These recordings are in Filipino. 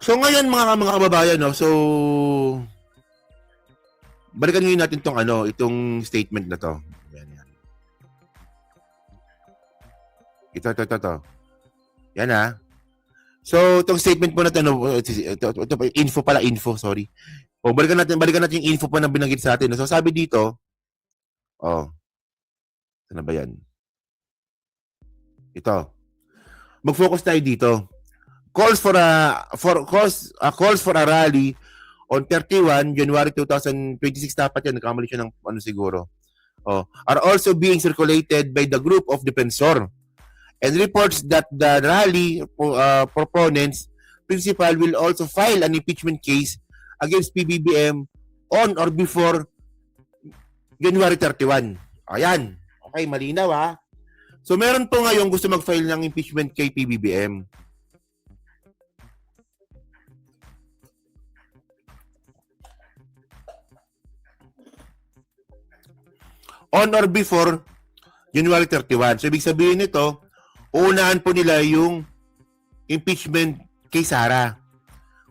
So ngayon mga kababayan, no, so balikan ngayon natin itong statement na to. Yan. Ito. Yan ha. So itong statement po na ito info, sorry. O balikan natin yung info po na binanggit sa atin. So sabi dito, ano ba yan? Ito. Mag-focus tayo dito. Calls for a rally on 31 January 2026, dapat yan, nagkamali siya ng siguro. Are also being circulated by the group of Defensor, and reports that the rally proponents principal will also file an impeachment case against PBBM on or before January 31. Ayan. Okay, malinaw ha. So meron po ngayon gusto mag-file ng impeachment kay PBBM. On or before January 31. So ibig sabihin nito, uunahan po nila yung impeachment kay Sara.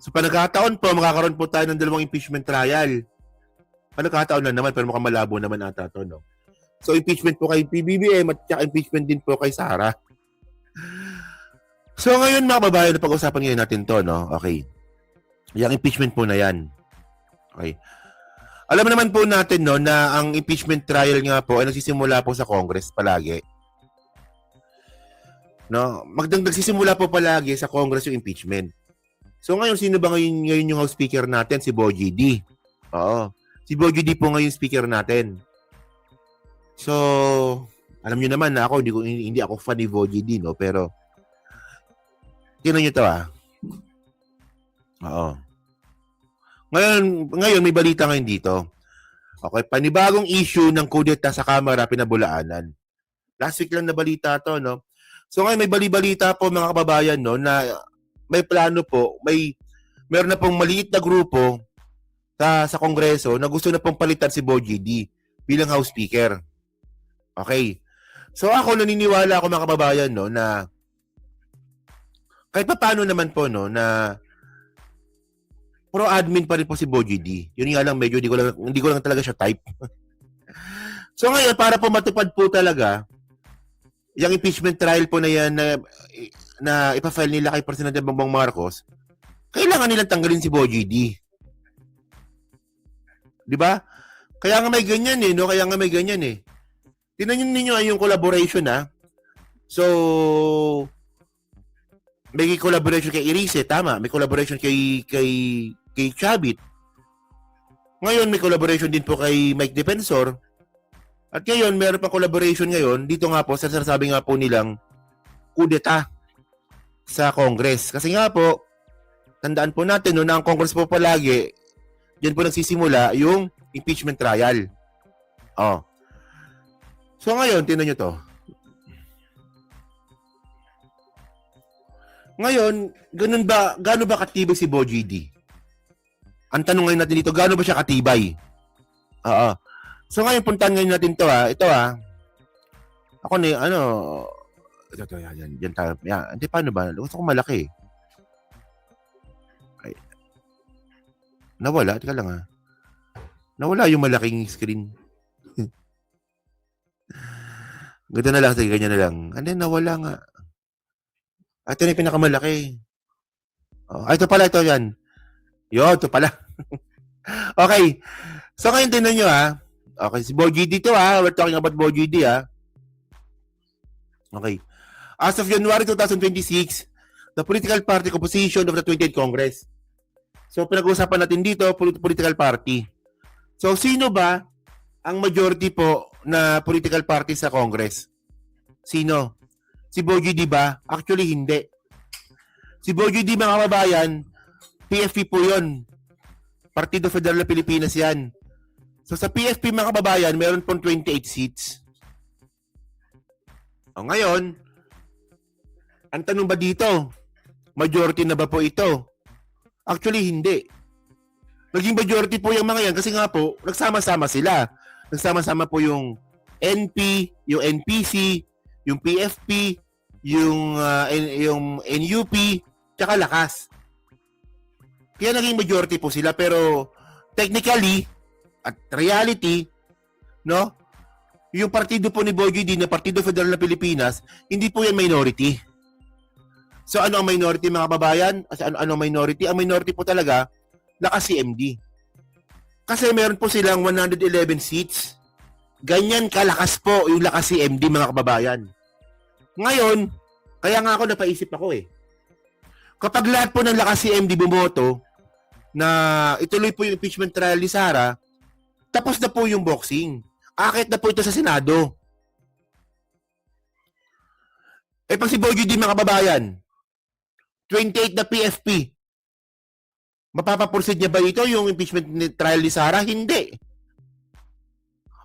So panagkataon po, makakaroon po tayo ng dalawang impeachment trial. Panagkataon lang naman, pero mukhang malabo naman ata ito, no? So impeachment po kay PBBM at saka impeachment din po kay Sara. So ngayon mga kababayan, pag-usapan ngayon natin to, no? Okay. Yung impeachment po na yan. Okay. Alam naman po natin, no, na ang impeachment trial nga po ay nagsisimula po sa Congress palagi. No, nagsisimula po palagi sa Congress yung impeachment. So ngayon, sino ba ngayon yung House Speaker natin? Si Bogie D. Oo. Si Bogie D po ngayon speaker natin. So, alam niyo naman na ako, hindi ako fan ni Bogie D, no? Pero, tingnan niyo to, Oo. Ngayon may balita ngayon dito. Okay, panibagong issue ng kudeta sa Kamara pinabulaanan. Last week lang na balita to, no? So ngayon may balita po mga kababayan, no, na may plano po, meron na pong maliit na grupo sa Kongreso na gusto na pong palitan si Bogie D bilang House Speaker. Okay. So ako naniniwala ako mga kababayan, no, na kahit pa paano naman po, no, na pro-admin pa rin po si Bogie D. Yun nga lang, medyo hindi ko lang talaga siya type. So ngayon, para po matupad po talaga, yung impeachment trial po na yan na ipafile nila kay Presidente Bongbong Marcos, kailangan nilang tanggalin si Bogie D. Di ba? Kaya nga may ganyan no? Kaya nga may ganyan Tingnan niyo yung collaboration So, may collaboration kay Irise, tama. May collaboration kay Chavit. Ngayon, may collaboration din po kay Mike Defensor. At ngayon, meron pang collaboration ngayon. Dito nga po, sabi nga po nilang kudeta sa Congress. Kasi nga po, tandaan po natin, no, na ang Congress po palagi, diyan po nagsisimula yung impeachment trial. So ngayon, tingnan nyo to. Ngayon, gaano ba katibay si Bogie D? Ang tanong ngayon natin dito, gaano ba siya katibay? So ngayon, puntahan ngayon natin to Ito Ako na ito, yan tayo. Yan. Hindi, paano ba? Gusto ko malaki. Ay. Nawala, tika lang Nawala yung malaking screen. Ganda na lang, sige, ganyan na lang. And then, nawala nga. Ito na yung pinakamalaki. Ito pala, ito yan. Yun, ito pala. Okay. So, ngayon tinan nyo Okay, si Bogie D to We're talking about Bogie D Okay. As of January 2026, the political party composition of the 20th Congress. So, pinag-uusapan natin dito, political party. So, sino ba ang majority po na political party sa Congress? Sino? Si Bogie D ba? Actually, hindi. Si Bogie D, mga kababayan, PFP po yun. Partido Federal ng Pilipinas yan. So sa PFP, mga kababayan, meron pong 28 seats. Ngayon, ang tanong ba dito, majority na ba po ito? Actually, hindi. Naging majority po yung mga yan kasi nga po, nagsama-sama sila. Nagsama-sama po yung NP, yung NPC, yung PFP, yung NUP, tsaka Lakas. Kaya naging majority po sila, pero technically at reality, no? Yung partido po ni Boy Judy na Partido Federal ng Pilipinas, hindi po yan minority. So ano ang minority mga kababayan? Ano ang minority? Ang minority po talaga, lakas CMD. Kasi meron po silang 111 seats. Ganyan kalakas po yung lakas CMD mga kababayan. Ngayon, kaya nga ako napaisip ako Kapag lahat po ng lakas CMD bumoto na ituloy po yung impeachment trial ni Sara, tapos na po yung boxing. Akit na po ito sa Senado. Pag si Boy Judy mga kababayan, 28 na PFP, mapapapursid niya ba ito yung impeachment trial ni Sara? Hindi.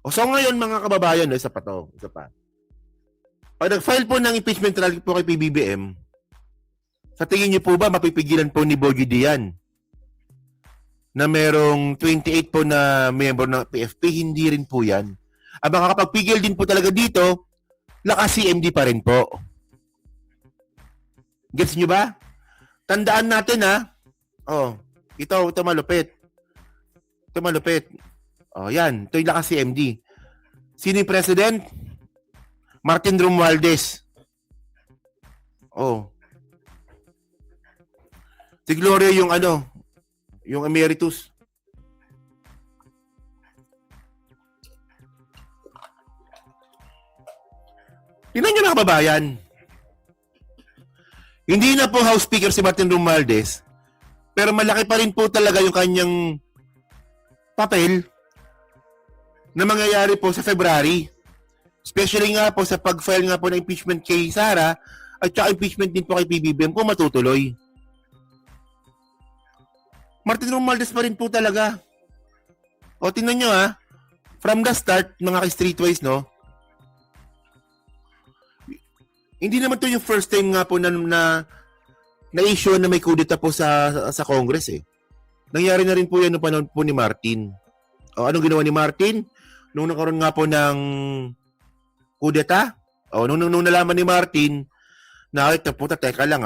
So ngayon mga kababayan, isa pa. Pag nag-file po ng impeachment trial po kay PBBM, sa tingin niyo po ba mapipigilan po ni Boy Judy yan? Na merong 28 po na member ng PFP, hindi rin po yan. Makakapagpigil din po talaga dito, lakas CMD pa rin po. Gets nyo ba? Tandaan natin ito malupit. Ito malupit. Yan. Ito yung lakas CMD. Sino yung president? Martin Romualdez. Si Gloria yung yung emeritus. Tingnan nyo na kababayan. Hindi na po House Speaker si Martin Romualdez, pero malaki pa rin po talaga yung kanyang papel na mangyayari po sa February. Especially nga po sa pag-file nga po ng impeachment kay Sara at saka impeachment din po kay PBBM kung matutuloy. Martin Romualdez pa rin po talaga. Tingnan nyo from the start, mga ka-streetwise, no? Hindi naman to yung first time nga po na issue na may kudeta po sa Congress Nangyari na rin po yan noong panahon po ni Martin. Anong ginawa ni Martin? Nung nakaroon nga po ng kudeta, nung nalaman ni Martin na teka lang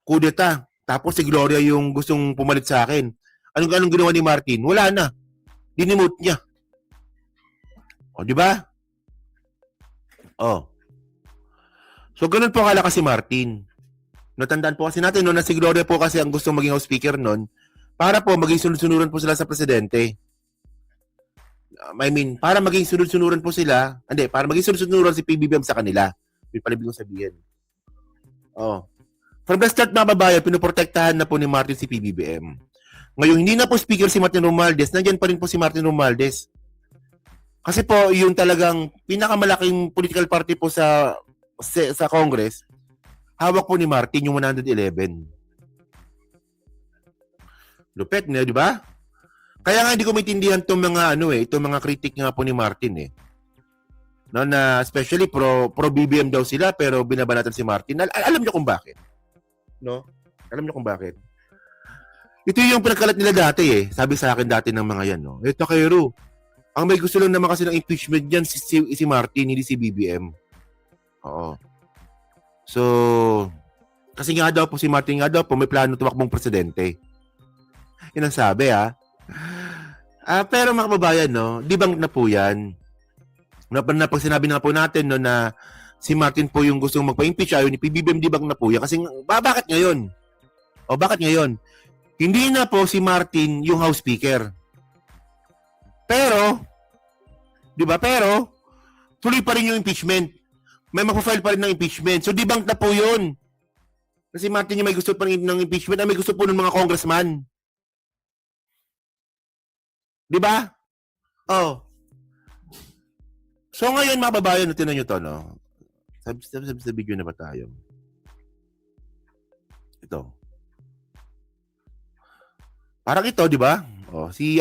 kudeta. Tapos si Gloria yung gustong pumalit sa akin. Anong ginawa ni Martin? Wala na. Dinimote niya. Di ba? So, ganun po kalakas si Martin. Natandaan po kasi natin na si Gloria po kasi ang gustong maging House Speaker noon para po maging sunod-sunuran po sila sa presidente. Para maging sunod-sunuran po sila, para maging sunod-sunuran si PBBM sa kanila. May palibig kong sabihin. From the start mga babayan, pinoprotektahan na po ni Martin si PBBM. Ngayon, hindi na po speaker si Martin Romualdez, nandiyan pa rin po si Martin Romualdez. Kasi po, yung talagang pinakamalaking political party po sa Congress, hawak po ni Martin yung 111. Lupet na, di ba? Kaya nga hindi ko maintindihan itong mga itong mga critic nga po ni Martin No, na especially pro BBM daw sila pero binabanatan si Martin. Alam niyo kung bakit? No? Alam niyo kung bakit? Ito yung pinagkalat nila dati Sabi sa akin dati ng mga yan, no. Ito kay Ru. Ang may gusto lang naman kasi ng impeachment diyan si Martin, hindi si BBM. So, kasi nga daw po si Martin nga daw po may plano tumakbong presidente. Yan ang sabi pero mga kababayan, no, di bang na po yan? Pag sinabi na po natin no, na si Martin po yung gustong magpa-impeach ayaw ni PBBM, di bang na po yan? Kasi bakit ngayon? Bakit ngayon? Hindi na po si Martin yung House Speaker. Pero, di ba, tuloy pa rin yung impeachment. May magpa-file pa rin ng impeachment. So, di bang na po yun? Kasi Martin yung may gusto pa rin ng impeachment may gusto po ng mga congressman. Di ba? So ngayon mga babayan, tinan nyo to, no? Sa video na ba tayo? Ito. Parang ito, di ba? Si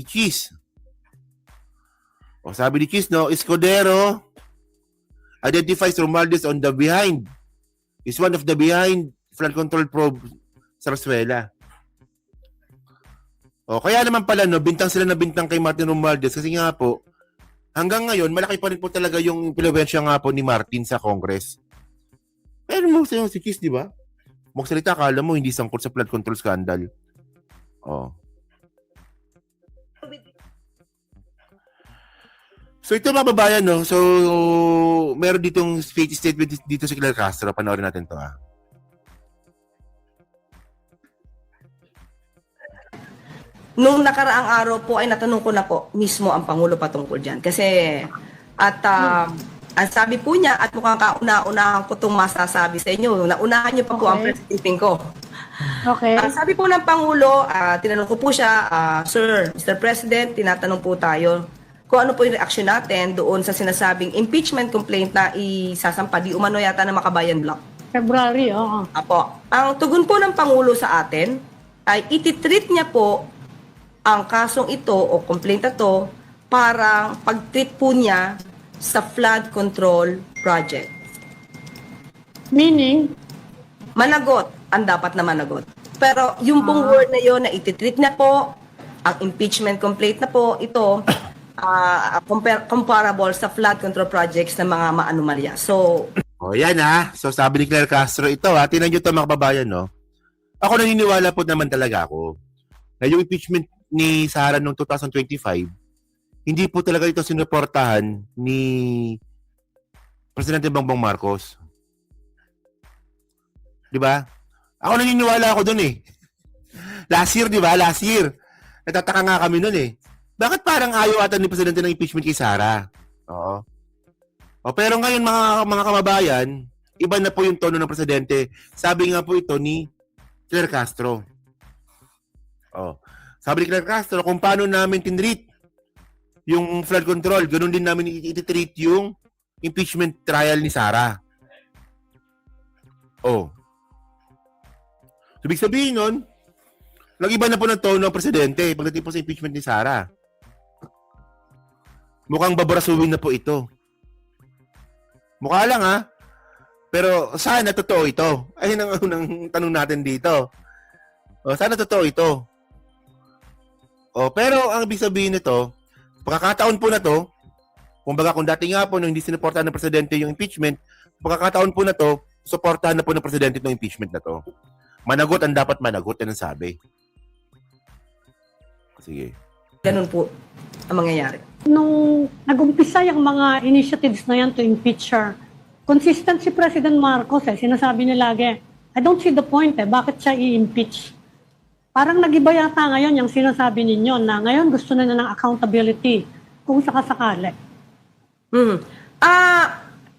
Cheese. Sabi ni Cheese, no? Escudero identifies Romualdez on the behind. Is one of the behind flood control probe sa Roswela. Kaya naman pala, no, bintang sila na bintang kay Martin Romualdez kasi nga po, hanggang ngayon, malaki pa rin po talaga yung impluwensya nga po ni Martin sa Congress. Pero mo si Cheese, di ba? Magsalita, akala mo hindi sangkot sa flood control scandal. Oh. So ito mga babayan, no? So meron ditong fake statement dito si Claire Castro. Panoorin natin to, ah. Nung nakaraang araw po ay natanong ko na po mismo ang Pangulo patungkol dyan. Kasi ang sabi po niya at mukhang kauna-unahan ko itong masasabi sa inyo. Naunahan niyo pa po ang press briefing ko. Okay. Ang sabi po ng Pangulo, tinanong ko po siya, Sir, Mr. President, tinatanong po tayo kung ano po yung reaction natin doon sa sinasabing impeachment complaint na isasampa di umano yata ng Makabayan Block. February, oo. Apo. Ang tugon po ng Pangulo sa atin ay ititreat niya po ang kasong ito o complaint na to parang pag-treat po niya sa flood control project. Meaning, Managot ang dapat na managot. Pero yung pong word na yun na ititreat na po, ang impeachment complaint na po, ito, comparable sa flood control projects ng mga maanomalya. So, Oh, yan ha. So sabi ni Claire Castro, ito ha, tinan nyo ito mga kababayan, no? Ako naniniwala po naman talaga ako na yung impeachment ni Sara noong 2025, hindi po talaga ito sinuportahan ni Presidente Bongbong Marcos. Di ba? Ako naniniwala ako dun eh. Last year, di ba? Last year. Natataka nga kami nun eh. Bakit parang ayaw ata ni Presidente ng impeachment kay Sara? Oo. O, pero ngayon mga kababayan, iba na po yung tono ng Presidente. Sabi nga po ito ni Claire Castro. Oh. Sabi ni Claire Castro, kung paano namin tinreat yung flood control, ganun din namin ititreat yung impeachment trial ni Sara. Oh. So, ibig sabihin nun, nag-iba na po ng tono ng Presidente pagdating po sa impeachment ni Sara. Mukhang babarasuhin na po ito. Mukha lang ha. Pero sana totoo ito. Ayun ang unang tanong natin dito. O, sana totoo ito. O, pero ang ibig sabihin nito, pagkakataon po na to, kumbaga kung dati nga po nung hindi sinuportahan ng Presidente yung impeachment, pagkakataon po na to, suportahan na po ng Presidente itong impeachment na to. Managot ang dapat managot, yan ang sabi. Sige. ganun po ang mangyayari. nung nag-umpisa yung mga initiatives na yan to impeach her, consistent si President Marcos sinasabi niya lagi, I don't see the point bakit siya i-impeach? Parang nag-iba yata ngayon yung sinasabi ninyo na ngayon gusto na ng accountability kung sakasakali.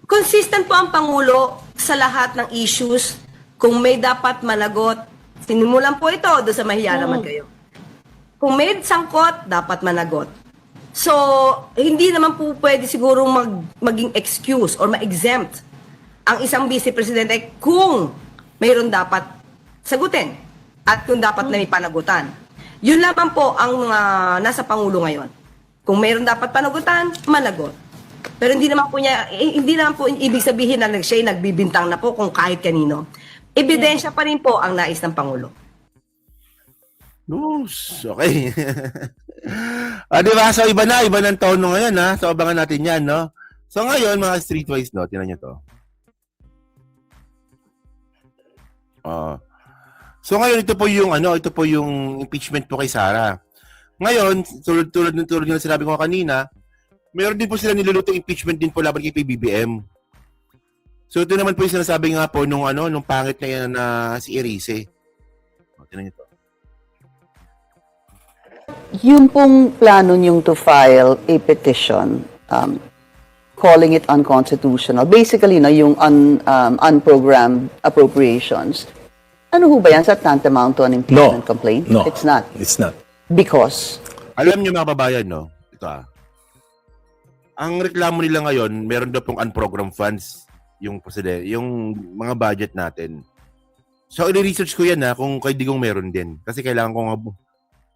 Consistent po ang Pangulo sa lahat ng issues. Kung may dapat managot, sinimulan po ito doon sa mahiya naman kayo. Kung may sangkot, dapat managot. So, hindi naman po pwede siguro maging excuse or ma-exempt ang isang vice presidente kung mayroon dapat sagutin at kung dapat na may panagutan. Yun lamang po ang nasa Pangulo ngayon. Kung mayroon dapat panagutan, managot. Pero hindi naman po ibig sabihin na siya nagbibintang na po kung kahit kanino. Ebidensya pa rin po ang nais ng Pangulo. Okay. Diba? So, iba ng tono ngayon, ha? So, abangan natin yan, no? So, ngayon, mga streetwise, no? Tinan nyo to. So, ngayon, ito po yung impeachment po kay Sara. Ngayon, tulad ng sinabi ko kanina, mayroon din po sila nilulutong impeachment din po laban kay PBBM. So, ito naman po yung sinasabi nga po nung pangit na yan na si Erice. Tinan nyo to. Yung pong plano niyong to file a petition calling it unconstitutional, basically na yung unprogrammed appropriations, ano ho ba yan sa tantamount to an impeachment complaint? No, It's not. It's not. Because? Alam niyo mga babayan, no? Ito ang reklamo nila ngayon, meron daw pong unprogrammed funds yung mga budget natin. So, i-research ko yan kung kay Digong meron din. Kasi kailangan ko nga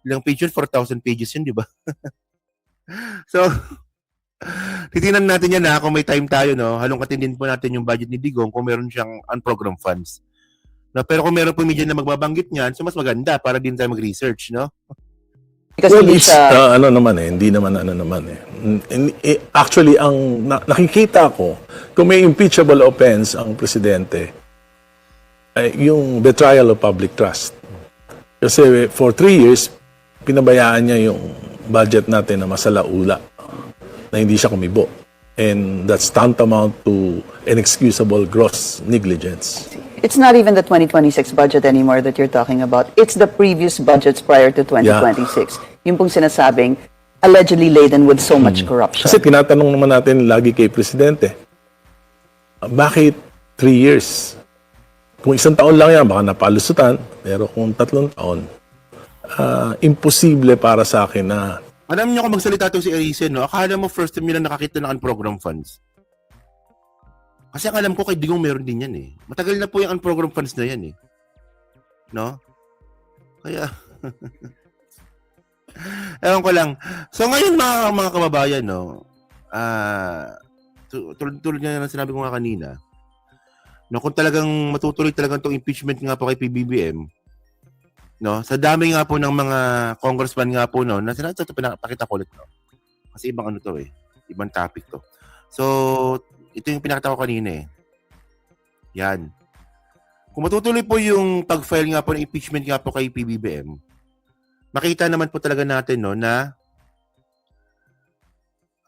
ilang pages, 4,000 pages yun, di ba? So, titingnan natin yan kung may time tayo, no? Halongkatin din po natin yung budget ni Digong kung meron siyang unprogrammed funds. No, pero kung meron po media na magbabanggit niyan, so mas maganda para din tayo mag-research, no? Because Well, hindi it's, siya, hindi naman. Actually, nakikita ko, kung may impeachable offense ang presidente, ay yung betrayal of public trust. Kasi for 3 years, pinabayaan niya yung budget natin na masalaula, na hindi siya kumibo. And that's tantamount to inexcusable gross negligence. It's not even the 2026 budget anymore that you're talking about. It's the previous budgets prior to 2026. Yung pong sinasabing, allegedly laden with so much corruption. Kasi tinatanong naman natin lagi kay Presidente, bakit 3 years? Kung 1 taon lang yan, baka napalusutan. Pero kung 3 taon, imposible para sa akin na Alam niyo kung magsalita to si Erice, no? Akala mo first time nila nakakita ng unprogram funds. Kasi ang alam ko kay Digong meron din yan eh. Matagal na po yung unprogram funds na yan eh. No? Kaya, ewan ko lang. So ngayon mga kababayan, no? Tulad nga ng sinabi ko nga kanina, no, kung talagang matutuloy talagang itong impeachment nga po kay PBBM, no, sa dami nga po ng mga congressman nga po, no, na sinabi ito, pinakita ko ulit, no? Kasi ibang ano to eh, ibang topic to. So, ito yung pinakita ko kanina eh. Yan. Kung matutuloy po yung pag-file nga po ng impeachment nga po kay PBBM, makita naman po talaga natin, no, na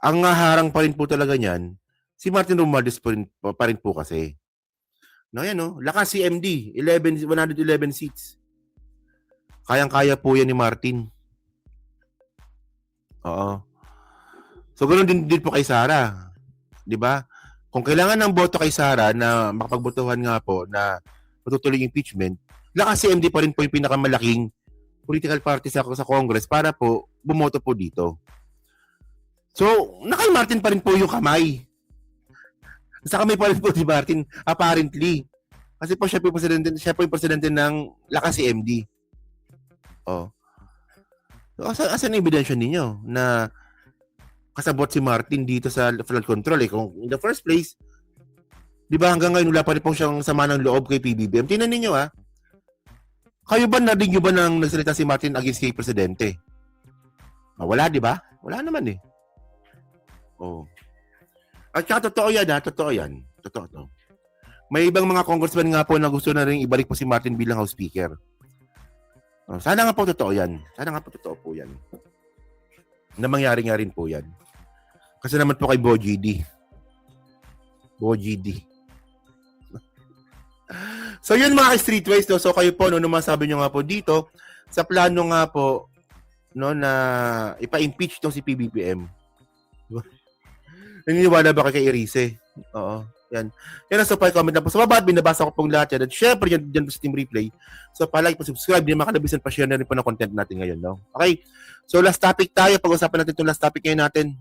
ang harang pa rin po talaga niyan, si Martin Romualdez pa rin po kasi. No, yan, no? Lakas si MD, 111 seats. Kayang-kaya po yan ni Martin. Oo. So, ganoon din po kay Sara. Di ba? Kung kailangan ng boto kay Sara na makapagbotohan nga po na matutuloy yung impeachment, lakas si MD pa rin po yung pinakamalaking political party sa Congress para po bumoto po dito. So, nakay Martin pa rin po yung kamay. Sa kamay pa rin po si Martin, apparently. Kasi po siya po yung presidente ng lakas si MD. Oh. So, asan ang ebidensya ninyo na kasabot si Martin dito sa flood control eh? Kung in the first place, di ba hanggang ngayon wala pa rin po siyang sama ng loob kay PBBM. Tingnan ninyo kayo ba narinig nyo ba nang nagsalita si Martin against kay Presidente? Wala, di ba? Wala naman eh. Oh. At saka totoo yan totoo yan. Totoo to. May ibang mga congressman nga po na gusto na rin ibalik po si Martin bilang House Speaker. Sana nga po totoo yan. Sana nga po totoo po yan. Na mangyari nga rin po yan. Kasi naman po kay Bo GD. So yun mga streetways, no? So kayo po, no, masabi nyo nga po dito, sa plano nga po, no, na ipa-impeach tong si PBBM. Naniniwala ba kay Erice? Oo. Yan. Yan ang comment na po sa baba at binabasa ko pong lahat yan. At syempre, dyan po sa Team Replay. So, pa-like, pa-subscribe, din makalabisan, pa-share na rin po ng content natin ngayon. No? Okay? So, last topic tayo. Pag-usapan natin itong last topic ngayon natin.